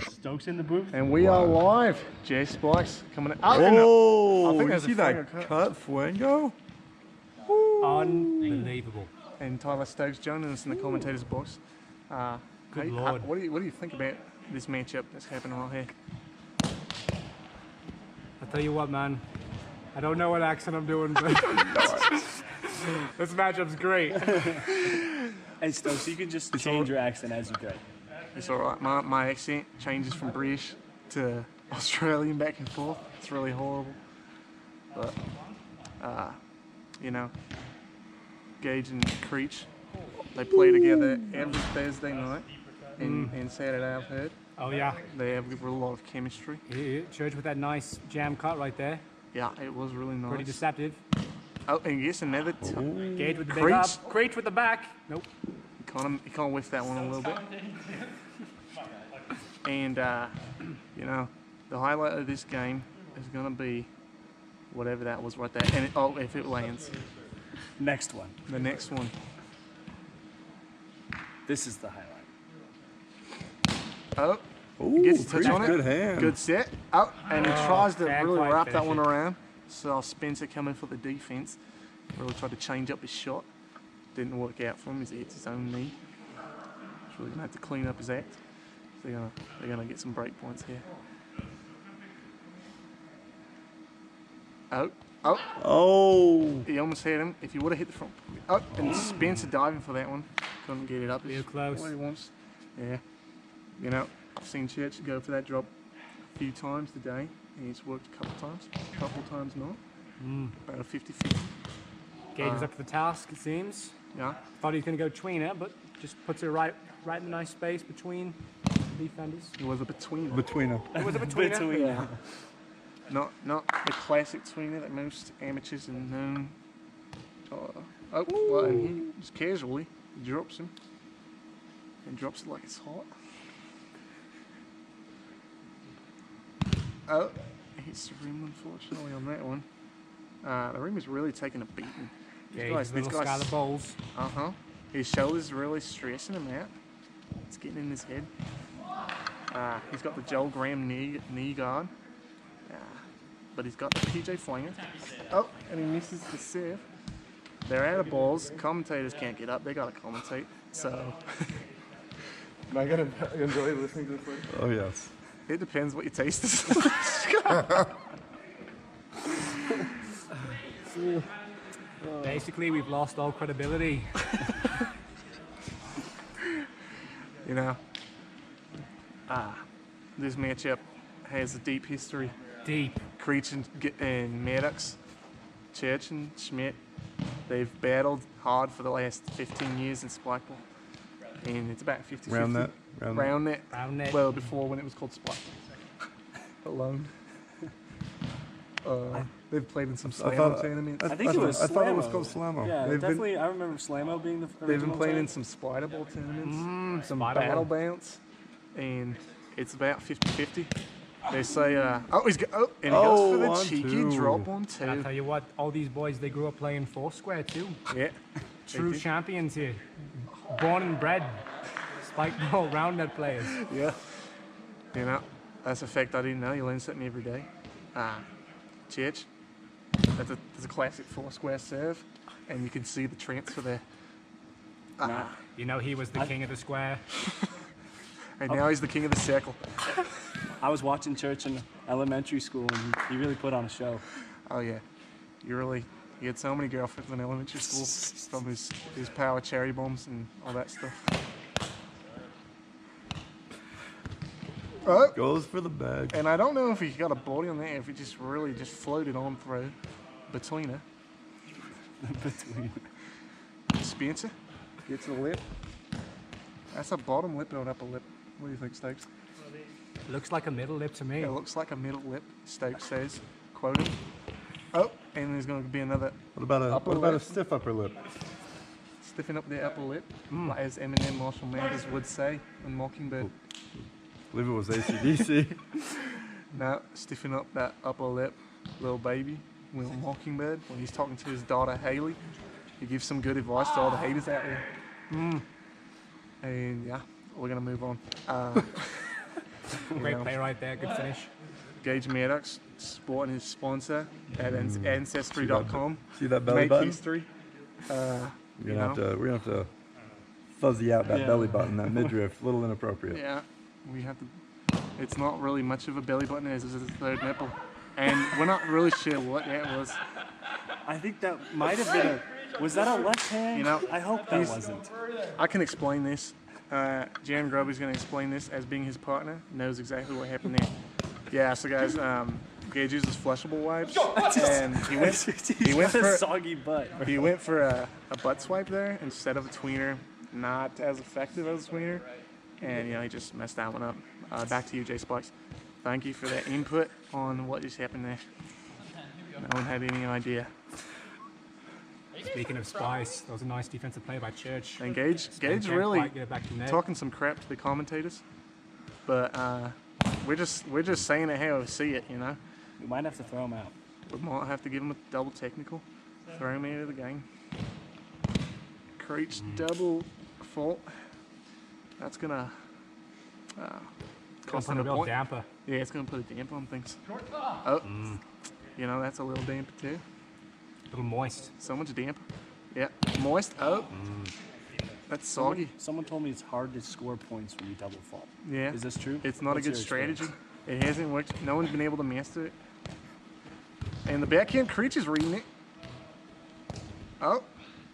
Stokes in the booth. And we are live. Jay Spikes coming in. Oh, I think you there's see a that finger cut, Fuego? Unbelievable. And Tyler Stokes joining us in the commentators box. Good Lord. What do you think about this matchup that's happening right here? I'll tell you what, man. I don't know what accent I'm doing, but this matchup's great. Hey, Stokes, you can just change your accent as you go. It's all right. My accent changes from British to Australian back and forth. It's really horrible. But, you know, Gage and Creech, they play together every Thursday night and Saturday, I've heard. Oh, yeah. They have a lot of chemistry. Yeah, Church with that nice jam cut right there. Yeah, it was really nice. Pretty deceptive. Oh, and yes, another Gage with the big Creech. up. Creech with the back. Nope. He kind of whiffed that one a little bit. And, you know, the highlight of this game is going to be whatever that was right there. And if it lands. Next one. The next one. This is the highlight. Oh, Ooh, gets a touch Creech, on it. good hand. Good set. Oh, and he tries to can't really quite wrap that finish one it. around. So Spencer coming for the defense. Really tried to change up his shot. Didn't work out for him. He hits his own knee. He's really going to have to clean up his act. So they're gonna get some break points here. Oh, he almost had him. If he would have hit the front. Oh, and Spencer diving for that one. Couldn't get it up. Real close. What he wants. Yeah. You know, I've seen Church go for that drop a few times today. And he's worked a couple times not. About a 50-50. Gage is up to the task, it seems. Yeah. Thought he was going to go tweener, but just puts it right in the nice space between the defenders. It was a between. Between them. It was a betweener. Between. Not the classic tweener that most amateurs are known. Well, and he just casually drops him. And drops it like it's hot. Oh, hits the rim unfortunately on that one. The rim is really taking a beating. Gage, little Skylar Bowles. His shoulder's really stressing him out. It's getting in his head. He's got the Joel Graham knee guard. But he's got the PJ flanger. Oh, and he misses the serve. They're out of balls. Commentators can't get up. They got to commentate. So, am I going to enjoy listening to this one? Oh, yes. It depends what your taste is. Basically, we've lost all credibility. You know, this matchup has a deep history. Deep. Creech and Maddox, Church and Schmidt, they've battled hard for the last 15 years in Spikeball. And it's about 50-50. Roundnet. Roundnet. Well, before when it was called Spikeball. Alone. They've played in some Slammo tournaments. I think it was I thought it was Slammo. called Slammo. Yeah, They've definitely. I remember Slammo being the original. They've been playing in time. some Spider Ball tournaments, some Spider Battle Ball. Bounce, and it's about 50-50. They say, and he goes for the 1-2. cheeky drop on And I'll two. tell you what, all these boys, they grew up playing Foursquare too. Yeah. True did. champions here. Born and bred. Spikeball Roundnet players. Yeah. You know, that's a fact I didn't know. You learn something every day. Church, that's a classic Foursquare serve, and you can see the transfer there. You know, he was the king of the square. And now he's the king of the circle. I was watching Church in elementary school, and he really put on a show. Oh yeah, he had so many girlfriends in elementary school from his power cherry bombs and all that stuff. Oh, Goes for the bag. and I don't know if he got a body on there, if he just really just floated on through between her. Between. Spencer gets the lip. That's a bottom lip or an upper lip. What do you think, Stokes? Looks like a middle lip to me. It looks like a middle lip, Stokes says, quoting. Oh, and there's going to be another What about Upper a lip. stiff upper lip? stiffen up their upper lip, like as Eminem Marshall Mathers would say in Mockingbird. I believe it was AC/DC. No, stiffen up that upper lip, little baby, little Mockingbird. When he's talking to his daughter Haley, he gives some good advice to all the haters out there. And yeah, we're gonna move on. Great play right there. Good finish. Gage Maddox sporting his sponsor at Ancestry.com. See that belly Make button? history. We're gonna have to fuzzy out that belly button, that midriff. A little inappropriate. Yeah, we have to. It's not really much of a belly button as it is a third nipple, and we're not really sure what that was. I think that might have been was that a left hand? You know, I hope that wasn't. I can explain this. Jan Groby's going to explain this as being his partner. Knows exactly what happened there. Yeah, so guys, Gage uses flushable wipes, and he went for a soggy butt. He went for a butt swipe there instead of a tweener. Not as effective as a tweener, and he just messed that one up. Back to you, Jay Spikes. Thank you for that input on what just happened there. No one had any idea. Speaking of Spice, that was a nice defensive play by Church. And Gage Can't really quite get it back to net. talking some crap to the commentators, but we're just saying it how we see it, We might have to throw him out. We might have to give him a double technical, throw him out of the game. Creech double fault. That's gonna cost Put him a a real point. damper. Yeah, it's gonna put a damper on things. Oh, that's a little damper too. A little moist. So much damper. Yeah, moist. Oh, that's soggy. Someone told me it's hard to score points when you double fault. Yeah. Is this true? It's not What's a good your strategy. experience? It hasn't worked. No one's been able to master it. And the backhand Creech is reading it. Oh,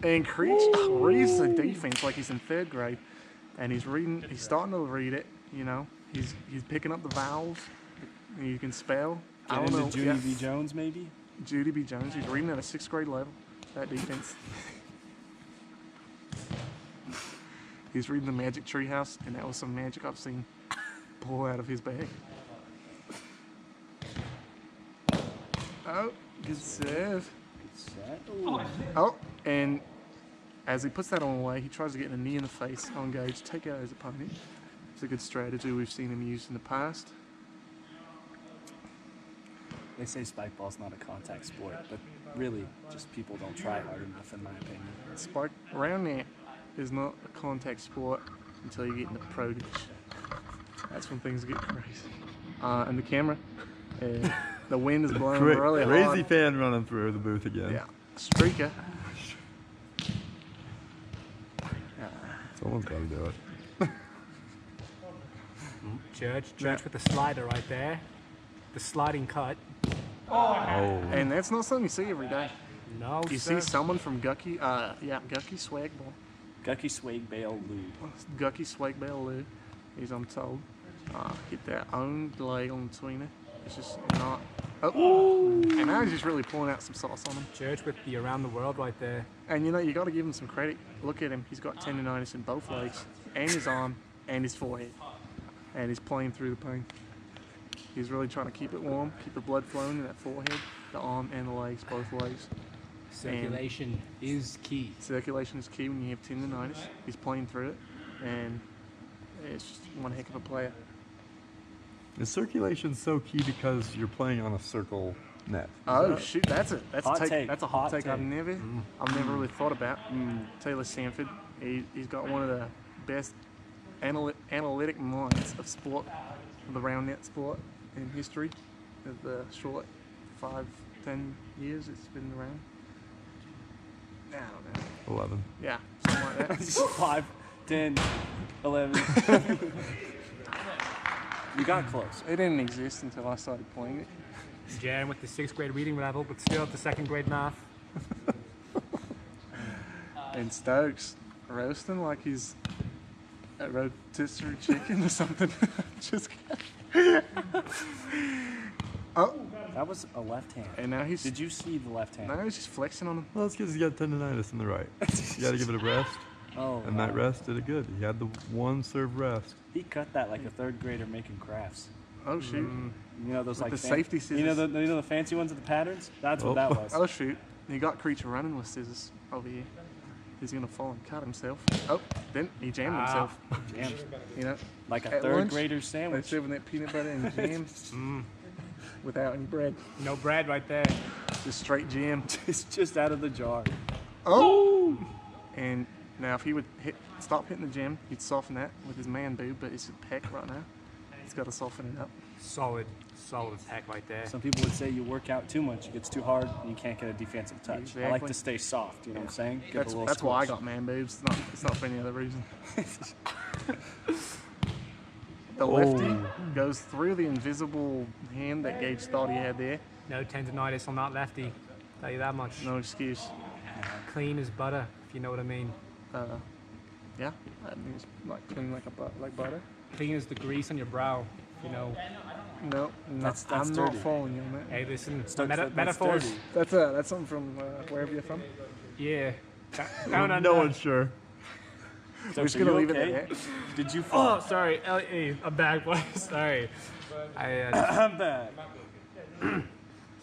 and Creech reads the defense like he's in 3rd grade, and he's starting to read it. He's picking up the vowels. You can spell. I Get don't know. into Judy B. Jones, maybe? Judy B. Jones. He's reading at a 6th grade level. That defense. He's reading the Magic Treehouse, and that was some magic I've seen pull out of his bag. Oh, good serve. Oh, and as he puts that on away, he tries to get a knee in the face on Gage, take out his opponent. It's a good strategy we've seen him use in the past. They say spike ball's not a contact sport, but really, just people don't try hard enough, in my opinion. Roundnet is not a contact sport until you get into pro division. That's when things get crazy. And the camera, the wind is blowing really hard. Crazy fan running through the booth again. Yeah, streaker. Someone's got to do it. Church with the slider right there. The sliding cut. Oh. And that's not something you see every day. No, You sir. see someone from Gucky, Gucky Swag Ball. Gucky Swag Bale Lou. Gucky Swag Ball Lou, he's I'm told. Hit that own leg on the tweener. It's just not. Oh, and now he's just really pulling out some sauce on him. Church with the around the world right there. And you got to give him some credit. Look at him. He's got tendonitis in both legs, and his arm, and his forehead. And he's playing through the pain. He's really trying to keep it warm, keep the blood flowing in that forehead, the arm, and the legs, both legs. Circulation is key. Circulation is key when you have tendonitis. He's playing through it, and it's just one heck of a player. Is circulation so key because you're playing on a circle net? Oh shoot, that's a Hot take. take. That's a hot Hot take. I've take. never really thought about. Taylor Sanford, he's got one of the best analytic minds of sport, of the Roundnet sport in history, of the short 5-10 years it's been around. I don't know. 11. Yeah, something like that. 5, 10, 11. You got close. It didn't exist until I started playing it. Jan with the 6th grade reading level, but still at the 2nd grade math. And Stokes roasting like he's a rotisserie chicken or something. Just oh, That was a left hand. and now he's Did you see the left hand? now he's just flexing on him. Well, that's because he's got tendonitis in the right. You got to give it a rest. Oh, And that rest did it good. He had the one serve rest. He cut that like a 3rd grader making crafts. Oh shoot! You know those With like the safety You know scissors. the fancy ones with the patterns? That's what that was. Oh shoot! He got Creech running with scissors over here. He's gonna fall and cut himself. Oh, then he jammed himself. Damn. You know, Like a At 3rd lunch, grader they sandwich. serving that peanut butter and jam without any bread, No bread right there. just straight jam. It's just out of the jar. Oh! And now if he would stop hitting the gym, he'd soften that with his man boob, but it's a peck right now. It's got to soften it up. Solid peck right there. Some people would say you work out too much, it gets too hard, and you can't get a defensive touch. I like Exactly. to stay soft, you know what I'm saying? Give it a little That's why I squish. got man boobs. It's not for any other reason. The lefty goes through the invisible hand that Gage thought he had there. No tendonitis on that lefty. Tell you that much. No excuse. Clean as butter, if you know what I mean. Yeah, I mean it's like clean like butter. Clean as the grease on your brow, you know. No, That's I'm dirty. not following you on that. Hey, listen, That's metaphors. dirty. That's something from wherever you're from. Yeah. Down under. No one's sure. We're just Are gonna you leave it okay? there. Did you fall? Oh, sorry. Hey, I'm back, boys. Sorry. I'm back.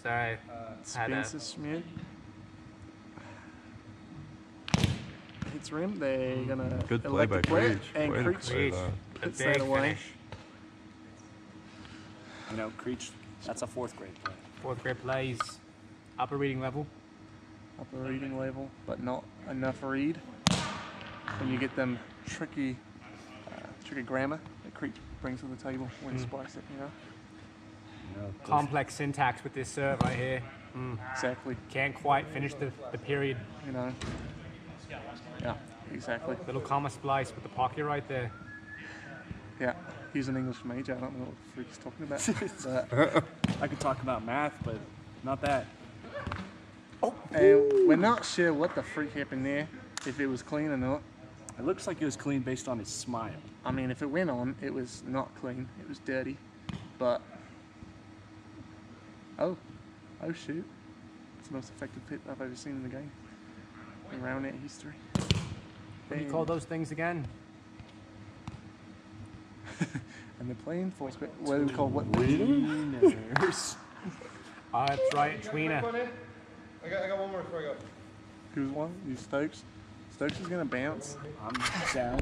Sorry. Spencer Smith hits rim. They're gonna Good play by electric play Creech. and Way to Creech play that. A puts big that away. finish. You know, Creech, that's a 4th grade play. 4th grade plays. Upper reading level. Upper reading level, but not enough read. When you get them tricky grammar that Creech brings to the table when you splice it, you know. You know, Complex syntax with this serve right here. Exactly. Can't quite finish the period. You know. Yeah, exactly. Little comma splice with the pocket right there. Yeah, he's an English major. I don't know what the freak he's talking about. But, I could talk about math, but not that. and we're not sure what the freak happened there, if it was clean or not. It looks like it was clean based on his smile. I mean, if it went on, it was not clean. It was dirty. But, oh shoot. It's the most effective pit I've ever seen in the game. In Roundnet history. What do you call those things again? And they're playing full spec. What do we call what? Wieners. That's right, tweener. I got one more before I go. Who's one? You Stokes? Stokes is gonna bounce. I'm down.